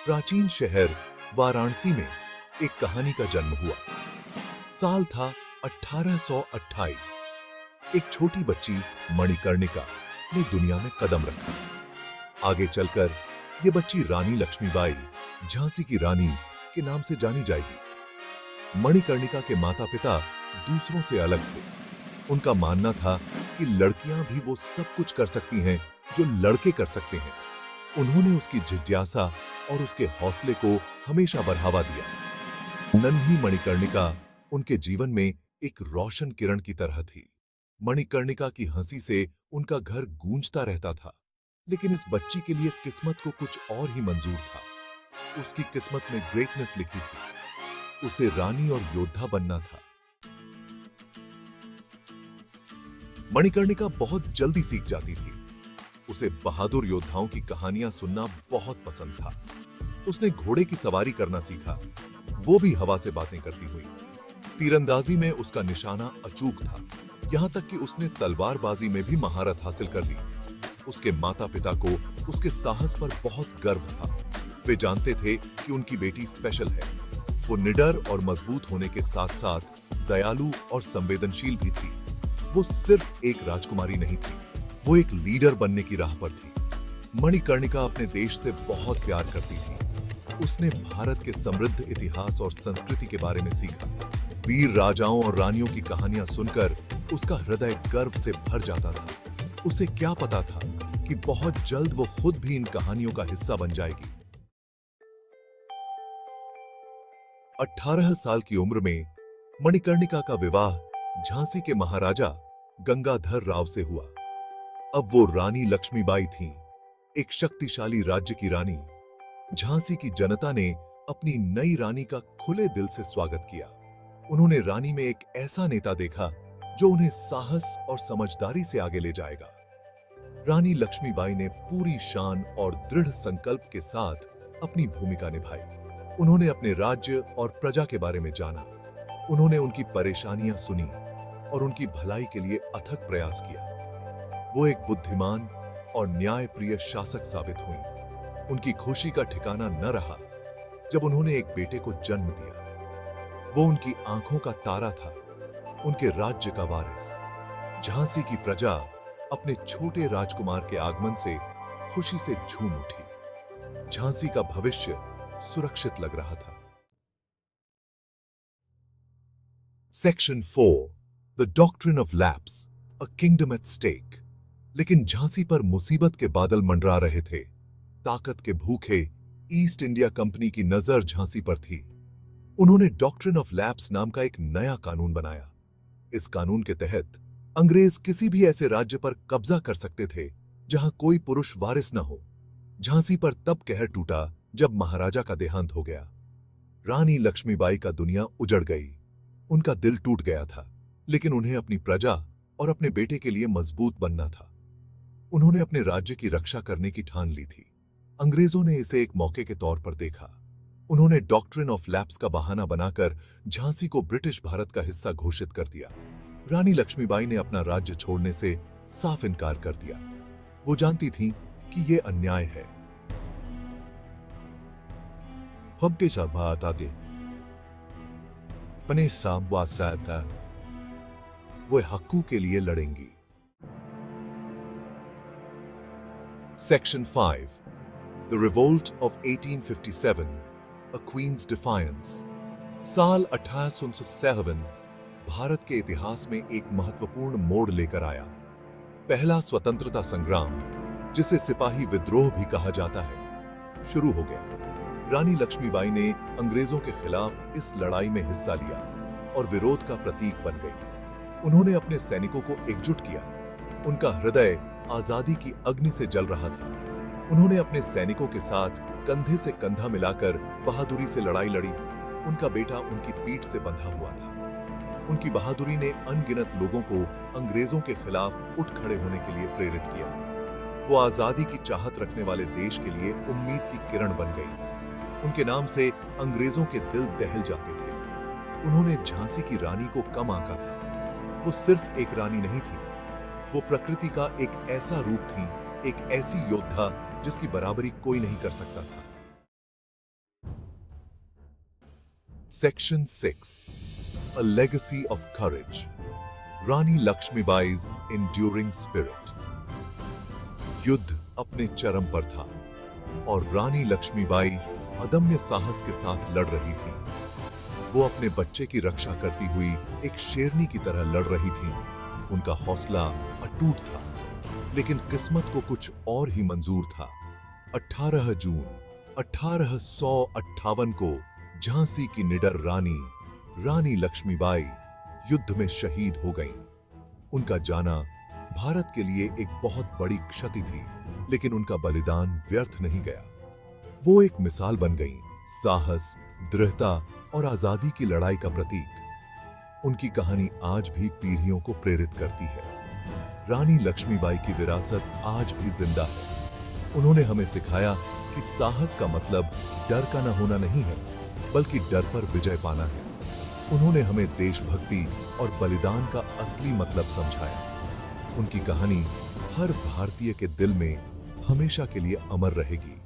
प्राचीन शहर वाराणसी में एक कहानी का जन्म हुआ। साल था 1828। एक छोटी बच्ची मणिकर्णिका ने दुनिया में कदम रखा। आगे चलकर ये बच्ची रानी लक्ष्मीबाई, झांसी की रानी के नाम से जानी जाएगी। मणिकर्णिका के माता-पिता दूसरों से अलग थे। उनका मानना था कि लड़कियां भी वो सब कुछ कर सकती हैं जो लड़के कर सकते हैं। उन्होंने उसकी जिज्ञासा और उसके हौसले को हमेशा बढ़ावा दिया। नन्ही मणिकर्णिका उनके जीवन में एक रोशन किरण की तरह थी। मणिकर्णिका की हंसी से उनका घर गूंजता रहता था। लेकिन इस बच्ची के लिए किस्मत को कुछ और ही मंजूर था। उसकी किस्मत में ग्रेटनेस लिखी थी। उसे रानी और योद्धा बनना था। मणिकर्णिका बहुत जल्दी सीख जाती थी। उसे बहादुर योद्धाओं की कहानियां सुनना बहुत पसंद था। उसने घोड़े की सवारी करना सीखा, वो भी हवा से बातें करती हुई। तीरंदाजी में उसका निशाना अचूक था, यहां तक कि उसने तलवारबाजी में भी महारत हासिल कर ली। उसके माता-पिता को उसके साहस पर बहुत गर्व था। वे जानते थे कि उनकी बेटी स्पेशल है। वो निडर और मजबूत होने के साथ-साथ दयालु और संवेदनशील भी थी। वो सिर्फ एक राजकुमारी नहीं थी, वो एक लीडर बनने की राह पर थी। मणिकर्णिका अपने देश से बहुत प्यार करती थी। उसने भारत के समृद्ध इतिहास और संस्कृति के बारे में सीखा। वीर राजाओं और रानियों की कहानियां सुनकर उसका हृदय गर्व से भर जाता था। उसे क्या पता था कि बहुत जल्द वो खुद भी इन कहानियों का हिस्सा बन जाएगी। 18 साल की उम्र में मणिकर्णिका का विवाह झांसी के महाराजा गंगाधर राव से हुआ। अब वो रानी लक्ष्मीबाई थीं, एक शक्तिशाली राज्य की रानी। झांसी की जनता ने अपनी नई रानी का खुले दिल से स्वागत किया। उन्होंने रानी में एक ऐसा नेता देखा जो उन्हें साहस और समझदारी से आगे ले जाएगा। रानी लक्ष्मीबाई ने पूरी शान और दृढ़ संकल्प के साथ अपनी भूमिका निभाई। उन्होंने अपने राज्य और प्रजा के बारे में जाना। उन्होंने उनकी परेशानियां सुनी और उनकी भलाई के लिए अथक प्रयास किया। वो एक बुद्धिमान और न्यायप्रिय शासक साबित हुई। उनकी खुशी का ठिकाना न रहा जब उन्होंने एक बेटे को जन्म दिया। वो उनकी आंखों का तारा था, उनके राज्य का वारिस। झांसी की प्रजा अपने छोटे राजकुमार के आगमन से खुशी से झूम उठी। झांसी का भविष्य सुरक्षित लग रहा था। Section 4, the doctrine of lapse, a kingdom at stake. लेकिन झांसी पर मुसीबत के बादल मंडरा रहे थे। ताकत के भूखे ईस्ट इंडिया कंपनी की नजर झांसी पर थी। उन्होंने डॉक्ट्रिन ऑफ लैप्स नाम का एक नया कानून बनाया। इस कानून के तहत अंग्रेज किसी भी ऐसे राज्य पर कब्जा कर सकते थे जहां कोई पुरुष वारिस न हो। झांसी पर तब कहर टूटा जब महाराजा का देहांत हो गया। रानी लक्ष्मीबाई का दुनिया उजड़ गई। उनका दिल टूट गया था, लेकिन उन्हें अपनी प्रजा और अपने बेटे के लिए मजबूत बनना था। उन्होंने अपने राज्य की रक्षा करने की ठान ली थी। अंग्रेजों ने इसे एक मौके के तौर पर देखा। उन्होंने डॉक्ट्रिन ऑफ लैप्स का बहाना बनाकर झांसी को ब्रिटिश भारत का हिस्सा घोषित कर दिया। रानी लक्ष्मीबाई ने अपना राज्य छोड़ने से साफ इनकार कर दिया। वो जानती थीं कि यह अन्याय है। हब्बे बात आगे पने साब वासाता वो हक्कू के लिए लड़ेंगी। Section 5, The Revolt of 1857, A Queen's Defiance। साल 1857 भारत के इतिहास में एक महत्वपूर्ण मोड़ लेकर आया। पहला स्वतंत्रता संग्राम, जिसे सिपाही विद्रोह भी कहा जाता है, शुरू हो गया। रानी लक्ष्मीबाई ने अंग्रेजों के खिलाफ इस लड़ाई में हिस्सा लिया और विरोध का प्रतीक बन गई। उन्होंने अपने सैनिकों को एकजुट किया। उनका हृदय आजादी की अग्नि से जल रहा था। उन्होंने अपने सैनिकों के साथ कंधे से कंधा मिलाकर बहादुरी से लड़ाई लड़ी। उनका बेटा उनकी पीठ से बंधा हुआ था। उनकी बहादुरी ने अनगिनत लोगों को अंग्रेजों के खिलाफ उठ खड़े होने के लिए प्रेरित किया। वो आजादी की चाहत रखने वाले देश के लिए उम्मीद की किरण बन गई। उनके नाम से अंग्रेजों के दिल दहल जाते थे। उन्होंने झांसी की रानी को कम आंका था। वो सिर्फ एक रानी नहीं थी, वो प्रकृति का एक ऐसा रूप थी, एक ऐसी योद्धा जिसकी बराबरी कोई नहीं कर सकता था। Section 6. A legacy of courage. Rani लक्ष्मीबाई's enduring spirit. युद्ध अपने चरम पर था और रानी लक्ष्मीबाई अदम्य साहस के साथ लड़ रही थी। वो अपने बच्चे की रक्षा करती हुई एक शेरनी की तरह लड़ रही थी। उनका हौसला अटूट था, लेकिन किस्मत को कुछ और ही मंजूर था। 18 जून 1858 को झांसी की निडर रानी लक्ष्मीबाई युद्ध में शहीद हो गईं। उनका जाना भारत के लिए एक बहुत बड़ी क्षति थी, लेकिन उनका बलिदान व्यर्थ नहीं गया। वो एक मिसाल बन गईं, साहस, दृढ़ता और आजादी की लड़ाई का प्रतीक। उनकी कहानी आज भी पीढ़ियों को प्रेरित करती है। रानी लक्ष्मीबाई की विरासत आज भी जिंदा है। उन्होंने हमें सिखाया कि साहस का मतलब डर का न होना नहीं है, बल्कि डर पर विजय पाना है। उन्होंने हमें देशभक्ति और बलिदान का असली मतलब समझाया। उनकी कहानी हर भारतीय के दिल में हमेशा के लिए अमर रहेगी।